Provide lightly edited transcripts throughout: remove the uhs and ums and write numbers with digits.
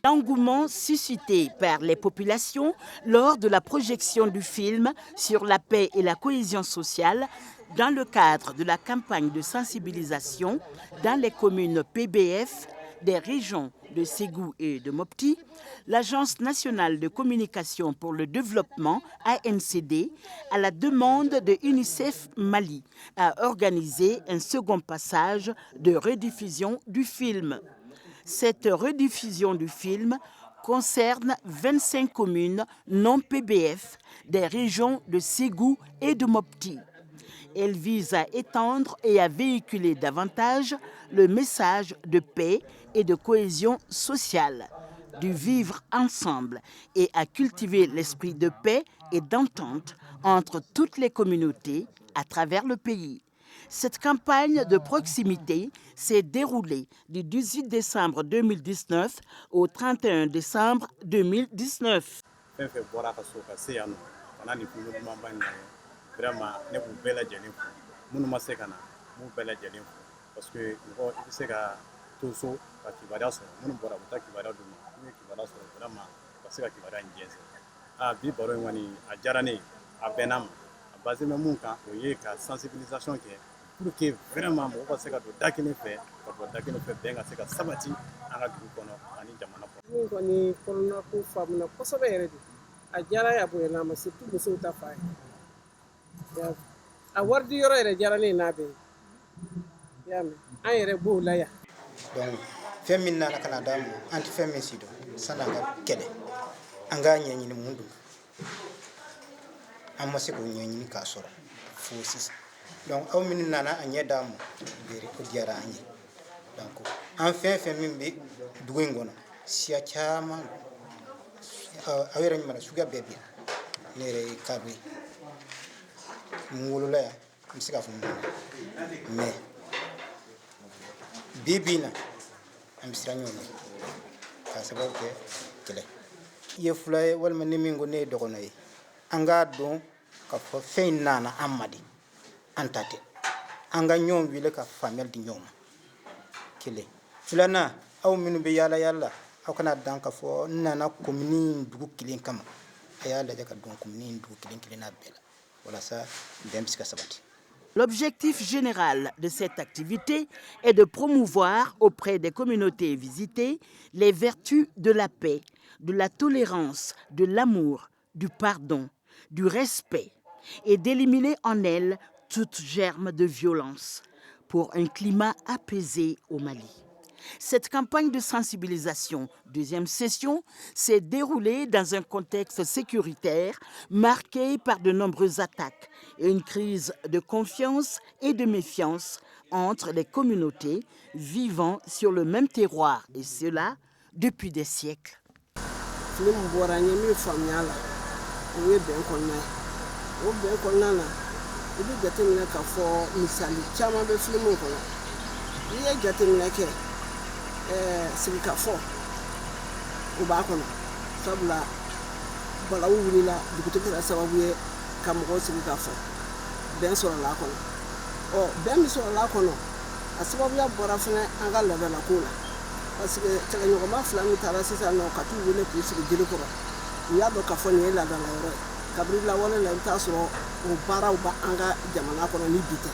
L'engouement suscité par les populations lors de la projection du film sur la paix et la cohésion sociale dans le cadre de la campagne de sensibilisation dans les communes PBF des régions de Ségou et de Mopti, l'Agence nationale de communication pour le développement, ANCD, à la demande de UNICEF Mali, a organisé un second passage de rediffusion du film. Cette rediffusion du film concerne 25 communes non PBF des régions de Ségou et de Mopti. Elle vise à étendre et à véhiculer davantage le message de paix et de cohésion sociale, du vivre ensemble et à cultiver l'esprit de paix et d'entente entre toutes les communautés à travers le pays. Cette campagne de proximité s'est déroulée du 18 décembre 2019 au 31 décembre 2019. Vraiment ne b'u bɛɛ lajɛlen fo minnu ma se ka na b'u bɛɛ lajɛlen fo parce que mɔgɔ i bɛ se ka to so ka kibaruya sɔrɔ minnu bɔra u bɛ taa kibaruya d'u ma n'u ye kibaruya sɔrɔ vraiment u ka se ka kibaruya in jɛnsɛn bi baro in kɔni a diyara ne ye a bɛnna ma a basé bɛ mun kan o ye ka sensibilisation kɛ pour que vraiment mɔgɔ ka se ka don da kelen fɛ ka bɔ da kelen fɛ bɛn ka se ka sabati an ka dugu kɔnɔ ani jamana kɔnɔ. Min kɔni kɔnɔna ko faamuna kosɛbɛ yɛrɛ de a diyara ye a bonyana a ma surtout musow ta fan ye. A wari di yɔrɔ yɛrɛ diyara ne n'a bɛɛ ye. I y'a mɛn an yɛrɛ b'o la yan. Donc fɛn min nana ka na d'an ma an tɛ fɛn min si dɔn san'an ka kɛlɛ an k'a ɲɛɲini mun don an ma se k'o ɲɛɲini k'a sɔrɔ fo sisan. Donc aw minnu nana a ɲɛ d'an ma o diyara an ye. Donc an fɛn fɛn min bɛ dugu in kɔnɔ siya caman aw yɛrɛ ɲuman suguya bɛɛ bɛ yan ne yɛrɛ ye kadɔ ye n wolola yan n bɛ se k'a fɔ n wolola mais bi bi in na an bɛ siran ɲɔgɔn ɲɛ k'a sababu kɛ kɛlɛ i ye fula ye walima ni min ko ne ye dɔgɔnɔ ye an k'a dɔn k'a fɔ fɛn in nana an ma de an ta tɛ an ka ɲɔgɔn wele ka faamuyali di ɲɔgɔn ma kelen filanan aw minnu bɛ yaala yaala aw kana dan k'a fɔ n nana komini dugu kelen kama a y'a lajɛ ka dɔn komini dugu kelen kelenna bɛɛ la walasa bɛn bɛ se ka sabati. L'objectif général de cette activité est de promouvoir auprès des communautés visitées les vertus de la paix, de la tolérance, de l'amour, du pardon, du respect et d'éliminer en elles toute germe de violence pour un climat apaisé au Mali. Cette campagne de sensibilisation, deuxième session, s'est déroulée dans un contexte sécuritaire marqué par de nombreuses attaques et une crise de confiance et de méfiance entre les communautés vivant sur le même terroir, et cela depuis des siècles. Sibika fɔ o b'a kɔnɔ sabula balawu wulila dugutigi kɛra sababu ye ka mɔgɔw sigi ka fɔ bɛn sɔrɔla a kɔnɔ bɛn min sɔrɔla a kɔnɔ a sababuya bɔra fɛnɛ an ka laadalako la parce que cɛkɛɲɔgɔnma fila min taara sisan nɔ ka t'u wele k'u sigi jiri kɔrɔ u y'a dɔn k'a fɔ nin ye laadala yɔrɔ ye kabiri lawale la i bɛ taa sɔrɔ o baaraw bɛ an ka jamana kɔnɔ ni bi tɛ.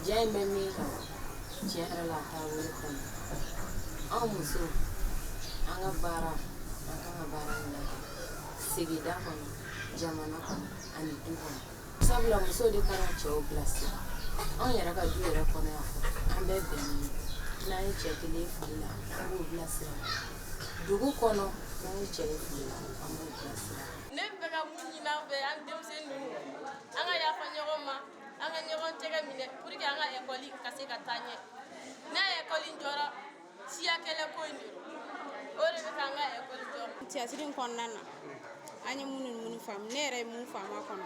Diɲɛ in bɛ min kan tiɲɛ yɛrɛ la a taabolo kɔnɔ anw musow an ka baara an kan ka baara min kɛ sigida kɔnɔ jamana kɔnɔ ani du kɔnɔ sabula musow de kan ka cɛw bilasira anw yɛrɛ ka du yɛrɛ kɔnɔ yan fɔ an bɛɛ bɛnnen n'an ye cɛ kelen fili la an b'o bilasira dugu kɔnɔ n'an ye cɛ fili la an b'o bilasira. Ne bɛ ka mun ɲini an fɛ an denmisɛnnin ninnu an ka yafa ɲɔgɔn ma an ka ɲɔgɔn tɛgɛ minɛ pour que an ka ekɔli ka se ka taa ɲɛ n'a ekɔli jɔra siya kɛlɛ ko in de o de bɛ k'an ka ekɔli jɔ. Cɛsiri in kɔnɔna na an ye minnu faamu ne yɛrɛ ye mun faamu a kɔnɔ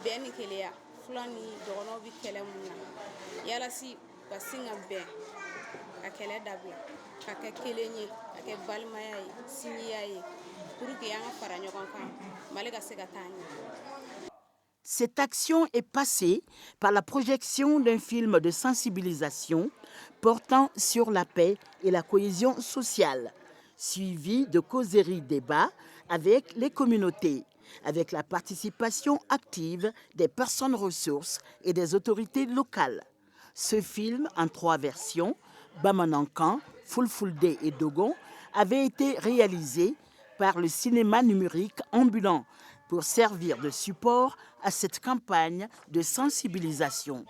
bɛn ni keleya fula ni dɔgɔnɔw bɛ kɛlɛ mun na yalasi ka sin ka bɛn ka kɛlɛ dabila ka kɛ kelen ye ka kɛ balimaya ye sinjiya ye pour que an ka fara ɲɔgɔn kan Mali ka se ka taa ɲɛ. Cette action est passée par la projection d'un film de sensibilisation portant sur la paix et la cohésion sociale. suivi de causeries débats avec les communautés, avec la participation active des personnes ressources et des autorités locales. Ce film, en 3 versions, Bamanankan, Fulfulde et Dogon, avait été réalisé par le cinéma numérique ambulant pour servir de support à cette campagne de sensibilisation.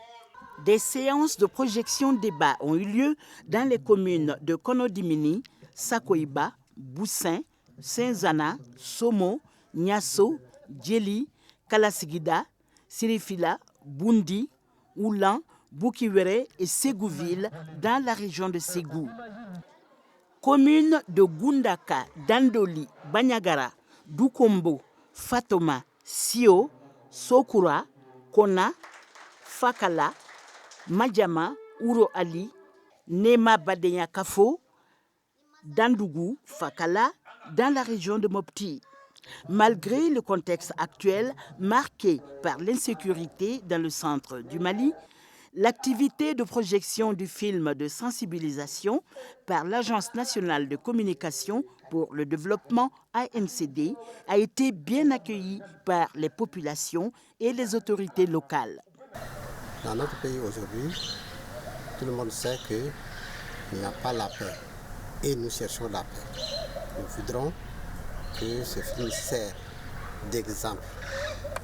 Des séances de projection débat ont eu lieu dans les communes de Konodimini, Sakoiba, Boussin, Saint-Zana, Somo, Niasso, Djeli, Kalasigida, Sirifila, Bundi, Oulan, Boukiwere et Ségouville dans la région de Ségou. Communes de Gundaka, Dandoli, Banyagara, Dukombo, Fatoma, Sio, Sokura, Kona, Fakala, Madjama, Ouro Ali, Nema Badenya Kafo, Dandougou, Fakala, dans la région de Mopti. Malgré le contexte actuel marqué par l'insécurité dans le centre du Mali, l'activité de projection du film de sensibilisation par l'Agence nationale de communication pour le développement ANCD a été bien accueillie par les populations et les autorités locales. Dans notre pays aujourd'hui, tout le monde sait qu'il n'y a pas la paix et nous cherchons la paix. Nous voudrons que ce film sert d'exemple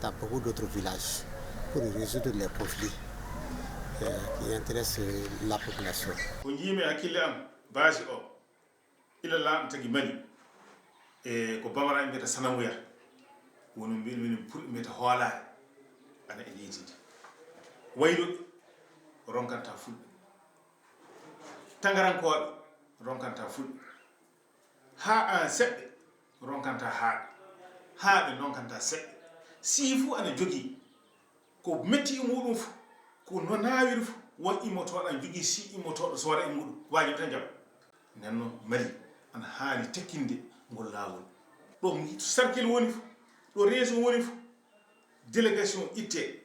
dans beaucoup d'autres villages pour résoudre les conflits qui intéressent la population. Wayru ronkanta fulɓe tangarankoɓe ronkanta fulɓe ha seɓɓe ronkanta haaɓe ronkanta seɓɓe si fu ana jogii ko metti e muɗum fu ko no naawiri fu won immotoɗo ana jogii si immotoɗo so waɗa e muɗum wajibi tan jaɓa nden noon Mali ana haani tekkinde ngol laawol ɗo cercle woni fu ɗo région woni fu délégation itte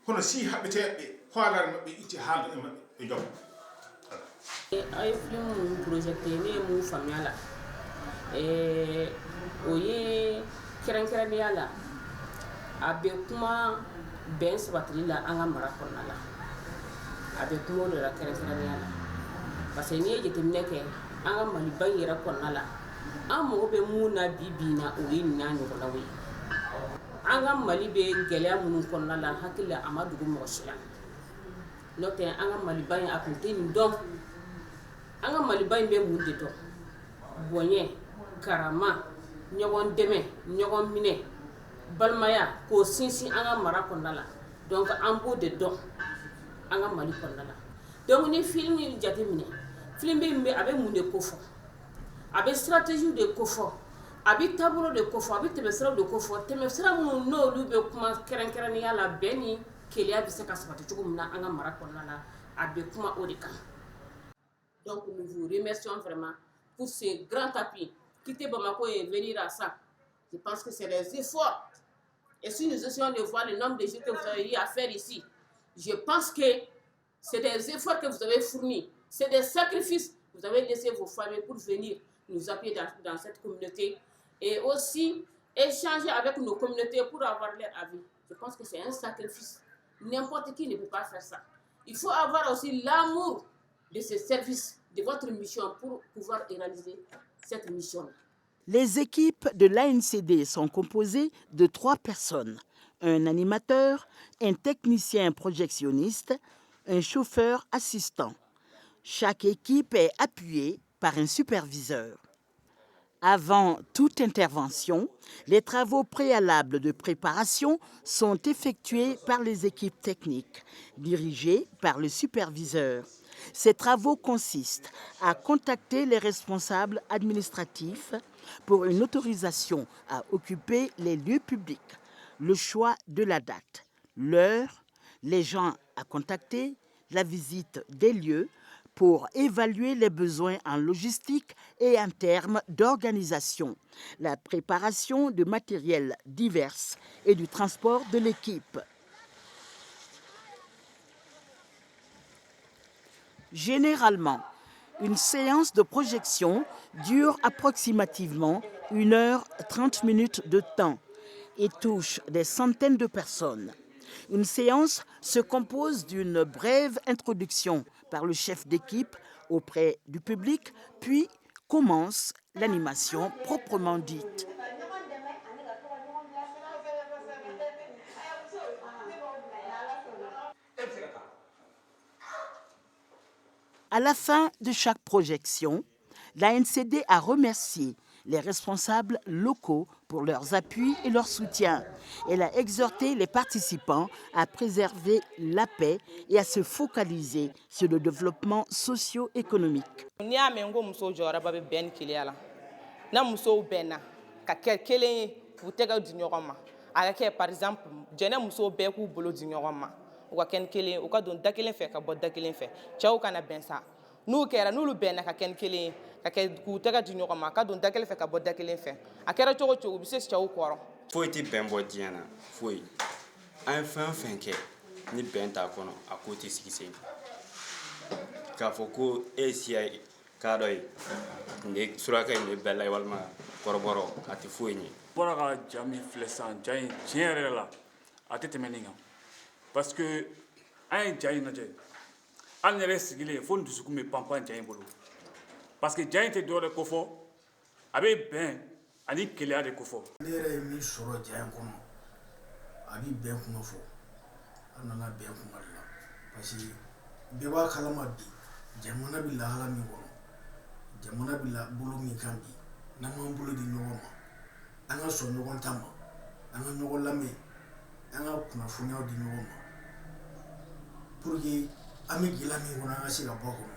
hono si haɓeteɓe hoolare maɓɓe itti haalde e maɓɓe ɓe joga ay film projeté ne mu famiyala o ye kɛrɛnkɛrɛnnenya la a bɛ kuma bɛn sabatili la an ka mara kɔnɔna la a bɛ kuma o de la kɛrɛnkɛrɛnnenya la parce que n'i ye jateminɛ kɛ an ka Maliba in yɛrɛ kɔnɔna la an mago bɛ mun na bi na o ye nin n'a ɲɔgɔnnaw ye an ka Mali bɛ gɛlɛya minnu kɔnɔna la hakili la a ma dogo mɔgɔ si la n'o tɛ an ka Maliba in a tun tɛ nin dɔn an ka Maliba in bɛ mun de dɔn bonya karama ɲɔgɔn dɛmɛ ɲɔgɔn minɛ balimaya k'o sinsin an ka mara kɔnɔna la donc an b'o de dɔn an ka Mali kɔnɔna la donc ni film in jateminɛ film bɛ a bɛ mun de kofɔ a bɛ stratégie de kofɔ a bɛ taabolo de kofɔ a bɛ tɛmɛsiraw de kofɔ tɛmɛsira minnu n'olu bɛ kuma kɛrɛnkɛrɛnnenya la bɛn ni keleya bɛ se ka sabati cogo min na an ka mara kɔnɔna la a bɛ kuma o de kan donc nous vous remercions vraiment pour ce grand appui quitter Bamako et venir à ça. Je pense que c'est des efforts. Et si nous essayons de voir le nombre de jours que vous avez eu à faire ici, je pense que c'est des efforts que vous avez fournis. C'est des sacrifices que vous avez laissé vos familles pour venir nous appuyer dans cette communauté. Et aussi échanger avec nos communautés pour avoir leur avis. Je pense que c'est un sacrifice. N'importe qui ne peut pas faire ça. Il faut avoir aussi l'amour de ce service, de votre mission pour pouvoir réaliser cette mission. Les équipes de l'ANCD sont composées de 3 personnes, un animateur, un technicien projectionniste, un chauffeur assistant. Chaque équipe est appuyée par un superviseur. Avant toute intervention, les travaux préalables de préparation sont effectués par les équipes techniques, dirigées par le superviseur. Ces travaux consistent à contacter les responsables administratifs pour une autorisation à occuper les lieux publics, le choix de la date, l'heure, les gens à contacter, la visite des lieux pour évaluer les besoins en logistique et en termes d'organisation, la préparation de matériels divers et du transport de l'équipe. Généralement, Une séance de projection dure approximativement 1h30 de temps et touche des centaines de personnes. Une séance se compose d'une brève introduction par le chef d'équipe auprès du public, puis commence l'animation proprement dite. À la fin de chaque projection, l'ANCD a remercié les responsables locaux pour leurs appuis et leur soutien. Elle a exhorté les participants à préserver la paix et à se focaliser sur le développement socio-économique. Par exemple, jɛnɛ muso bɛɛ k'u bolo di ɲɔgɔn ma u ka kɛ kelen u ka don da kelen fɛ ka bɔ da kelen fɛ cɛw kana bɛn sa n'u kɛra n'olu bɛnna ka kɛ kelen ka kɛ k'u tɛgɛ di ɲɔgɔn ma ka don da kelen fɛ ka bɔ da kelen fɛ a kɛra cogo cogo u bɛ se cɛw kɔrɔ. Foyi tɛ bɛn bɔ diɲɛ na foyi an ye fɛn fɛn kɛ ni bɛn t'a kɔnɔ a ko tɛ sigi sen k'a fɔ ko e siya k'a dɔ ye nin suraka in de bɛɛ la walima kɔrɔbɔrɔ a tɛ foyi ɲɛ. Bɔra ka ja min filɛ sisan ja in tiɲɛ yɛrɛ la a tɛ tɛmɛ nin kan parce que an ye ja in lajɛ an yɛrɛ sigilen fo n dusukun bɛ panpan ja in bolo parce que ja in tɛ dɔwɛrɛ ko fɔ a bɛ bɛn ani keleya de ko fɔ. Ne yɛrɛ ye min sɔrɔ ja in kɔnɔ a bɛ bɛn kuma fɔ an nana bɛn kuma de la parce que bɛɛ b'a kalama bi jamana bɛ lahala min kɔnɔ jamana bɛ bolo min kan bi n'an m'an bolo di ɲɔgɔn ma an ka sɔn ɲɔgɔn ta ma an ka ɲɔgɔn lamɛn an ka kunnafoniyaw di ɲɔgɔn ma pour que an bɛ gɛlɛya min kɔnɔ an ka se ka bɔ a kɔnɔ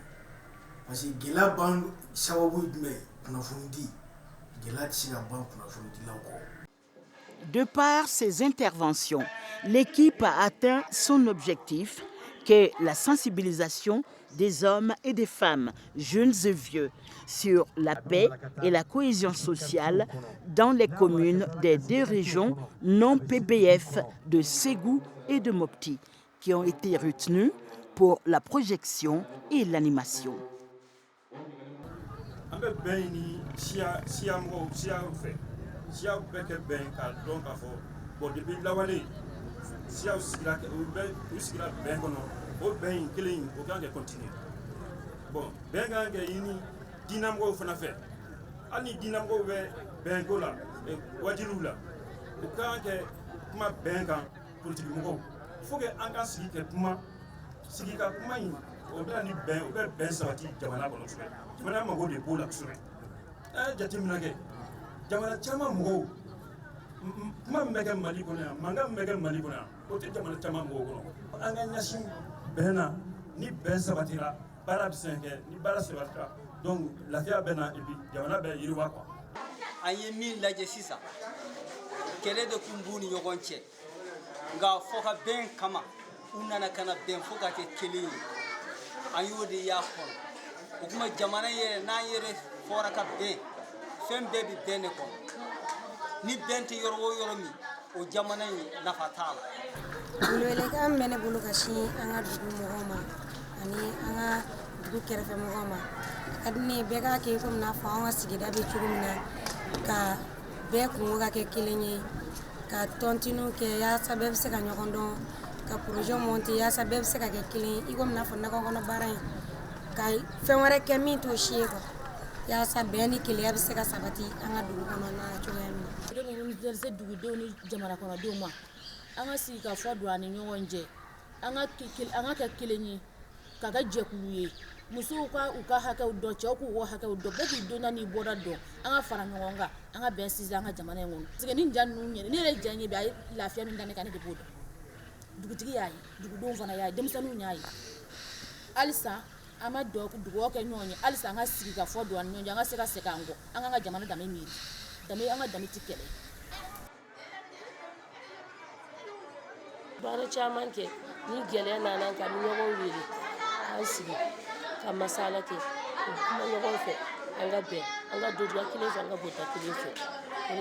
parce que gɛlɛya ban sababu ye jumɛn ye kunnafoni di gɛlɛya tɛ se ka ban kunnafoni dilaw kɔ. De par ses interventions, l'équipe a atteint son objectif, qu'est la sensibilisation des hommes et des femmes, jeunes et vieux, sur la paix et la cohésion sociale dans les communes des deux régions non PBF de Ségou et de Mopti, qui ont été retenues pour la projection et l'animation. Siya bɛɛ kɛ bɛn k'a dɔn k'a fɔ bon depuis lawale siyaw sigira u sigira bɛn kɔnɔ o bɛn in kelen in o kan ka continuer bon bɛn kan ka ɲini diinɛmɔgɔw fana fɛ hali ni diinɛmɔgɔw bɛ bɛnko la wajiliw la u kan kɛ kuma bɛn kan politikimɔgɔw faut que an ka sigi kɛ kuma sigi ka kuma in o bɛ na ni bɛn o bɛ bɛn sabati jamana kɔnɔ kosɛbɛ jamana mago de b'o la kosɛbɛ a ye jateminɛ kɛ jamana caman mɔgɔw kuma min bɛ kɛ Mali kɔnɔ yan mankan min bɛ kɛ Mali kɔnɔ yan o tɛ jamana caman mɔgɔw kɔnɔ an ka ɲɛsin bɛn na ni bɛn sabatira baara bɛ se ka kɛ ni baara sabatira donc lafiya bɛ na et puis jamana bɛ yiriwa quoi. An ye min lajɛ sisan kɛlɛ de tun b'u ni ɲɔgɔn cɛ nka fɔ ka bɛn kama u nana ka na bɛn fo ka kɛ kelen ye an y'o de y'a kɔnɔ o kuma jamana yɛrɛ n'an yɛrɛ fɔra ka bɛn fɛn bɛɛ bɛ bɛn de kɔnɔ ni bɛn tɛ yɔrɔ o yɔrɔ min o jamana in nafa t'a la. Welewelekan bɛ ne bolo ka sin an ka dugu mɔgɔw ma ani an ka dugu kɛrɛfɛ mɔgɔw ma ka di ne ye bɛɛ k'a kɛ komi n'a fɔ an ka sigida bɛ cogo min na ka bɛɛ kungo ka kɛ kelen ye ka tɔntiniw kɛ yaasa bɛɛ bɛ se ka ɲɔgɔn dɔn ka projet monter yaasa bɛɛ bɛ se ka kɛ kelen ye i komi n'a fɔ nakɔ kɔnɔ baara in ka fɛn wɛrɛ kɛ min t'o si ye quoi. Yaasa bɛn ni keleya bɛ se ka sabati an ka dugu kɔnɔna na cogoya min na. Dɔnku se dugudenw ni jamana kɔnɔdenw ma an ka sigi ka fɔ don ani ɲɔgɔn cɛ an ka kɛ kelen ye ka kɛ jɛkulu ye musow ka u ka hakɛw dɔn cɛw k'u ka hakɛw dɔn bɛɛ k'i donna n'i bɔra dɔn an ka fara ɲɔgɔn kan an ka bɛn sinsin an ka jamana in kɔnɔ parce que ni ja ninnu ɲɛna ne yɛrɛ ja ɲɛ bi a ye lafiya min da ne kan ne de b'o dɔn dugutigi y'a ye dugudenw fana y'a ye denmisɛnninw y'a ye halisa an ma dugawu kɛ ɲɔgɔn ye halisa an ka sigi ka fɔ don ani ɲɔgɔn cɛ an ka se ka segin an kɔ an ka jamana danbe miiri danbe an ka danbe tɛ kɛlɛ. Baara caman kɛ ni gɛlɛya nana ka ɲɔgɔn wele k'an sigi ka masala kɛ kuma ɲɔgɔn fɛ an ka bɛn an ka don da kelen fɛ an ka bɔ da kelen fɛ.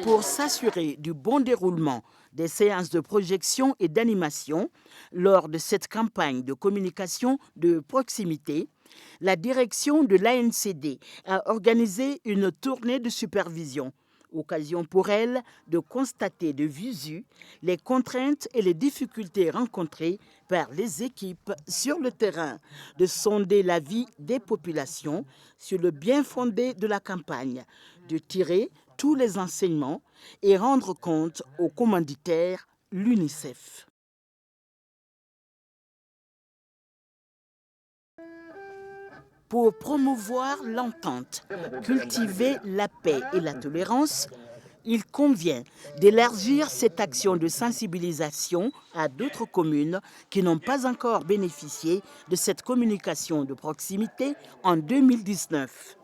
Pour s'assurer du bon déroulement des séances de projection et d'animation lors de cette campagne de communication de proximité, La direction de l'ANCD a organisé une tournée de supervision, occasion pour elle de constater de visu les contraintes et les difficultés rencontrées par les équipes sur le terrain, de sonder la vie des populations sur le bien fondé de la campagne, de tirer tous les enseignements et rendre compte au commanditaire, l'UNICEF. Pour promouvoir l'entente, cultiver la paix et la tolérance, il convient d'élargir cette action de sensibilisation à d'autres communes qui n'ont pas encore bénéficié de cette communication de proximité en 2019.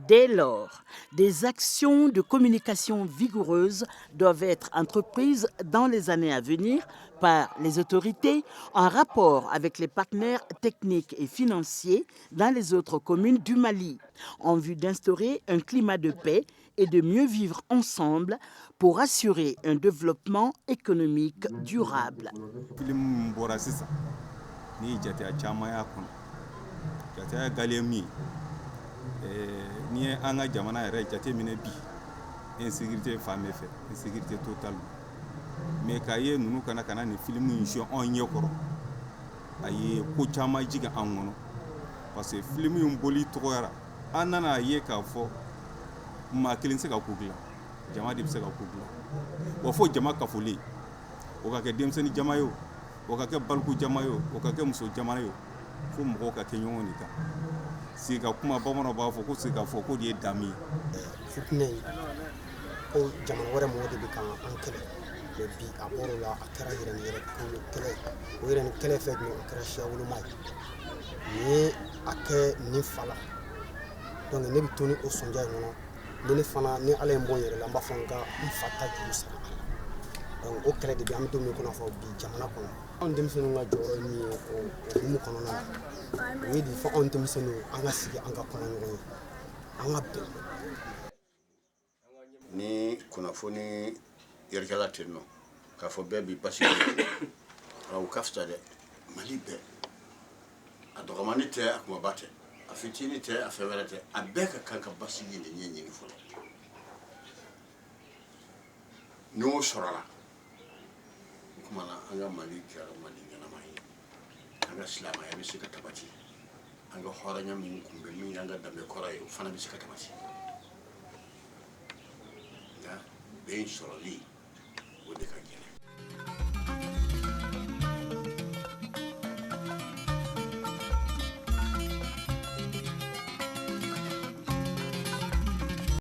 Dès lors, des actions de communication vigoureuses doivent être entreprises dans les années à venir par les autorités en rapport avec les partenaires techniques et financiers dans les autres communes du Mali, en vue d'instaurer un climat de paix et de mieux vivre ensemble pour assurer un développement économique durable. Ni an ka jamana yɛrɛ jateminɛ bi insécurité fan bɛɛ fɛ insécurité totale mais k'a ye ninnu kana ni filimu in siyɔn anw ɲɛ kɔrɔ a ye ko caman jigin an kɔnɔ parce que filimu in boli tɔgɔyara an nana ye k'a fɔ maa kelen se ka ko dilan jama de bɛ se ka ko dilan wa fo jama kafolen o ka kɛ denmisɛnnin jama ye o ka kɛ baliku jama ye o ka kɛ muso jama ye fo mɔgɔw ka kɛ ɲɔgɔn de kan sika kuma bamananw b'a fɔ ko sika fɔ ko de ye dami ye fitinɛ ko jamana wɛrɛ mɔgɔ de bɛ kan an kɛlɛ mais bi a bɔr'o la a kɛra yɛrɛ kɛlɛ o yɛrɛ ni kɛlɛ fɛ tun o kɛra siya woloma ye nin ye a kɛ nin fa la donc ne bɛ to ni o sonja in kɔnɔ ni ne fana ni ala ye n bɔ n yɛrɛ la n b'a fɔ n ka n fa ta juru sara a la donc o kɛlɛ de bɛ an bɛ don min kɔnɔ fɔ bi jamana kɔnɔ anw denmisɛnninw ka jɔyɔrɔ ye min ye o hukumu kɔnɔna na o ye de fɔ anw denmisɛnninw an ka sigi an ka kɔnɔ ɲɔgɔn ye an ka bɛn. Ni kunnafoni yɛrɛkɛla ten nɔ k'a fɔ bɛɛ bi basi o ka fisa dɛ Mali bɛɛ a dɔgɔmani tɛ a kumaba tɛ a fitinin tɛ a fɛn wɛrɛ tɛ a bɛɛ ka kan ka basigi de ɲɛɲini fɔlɔ n'o sɔrɔla o kumana an ka Mali kɛra Mali ɲɛnama ye an ka silamɛya bɛ se ka tabati an ka hɔrɔnya min kun bɛ min y'an ka danbe kɔrɔ ye o fana bɛ se ka tabati nka bɛn sɔrɔli o de ka gɛlɛn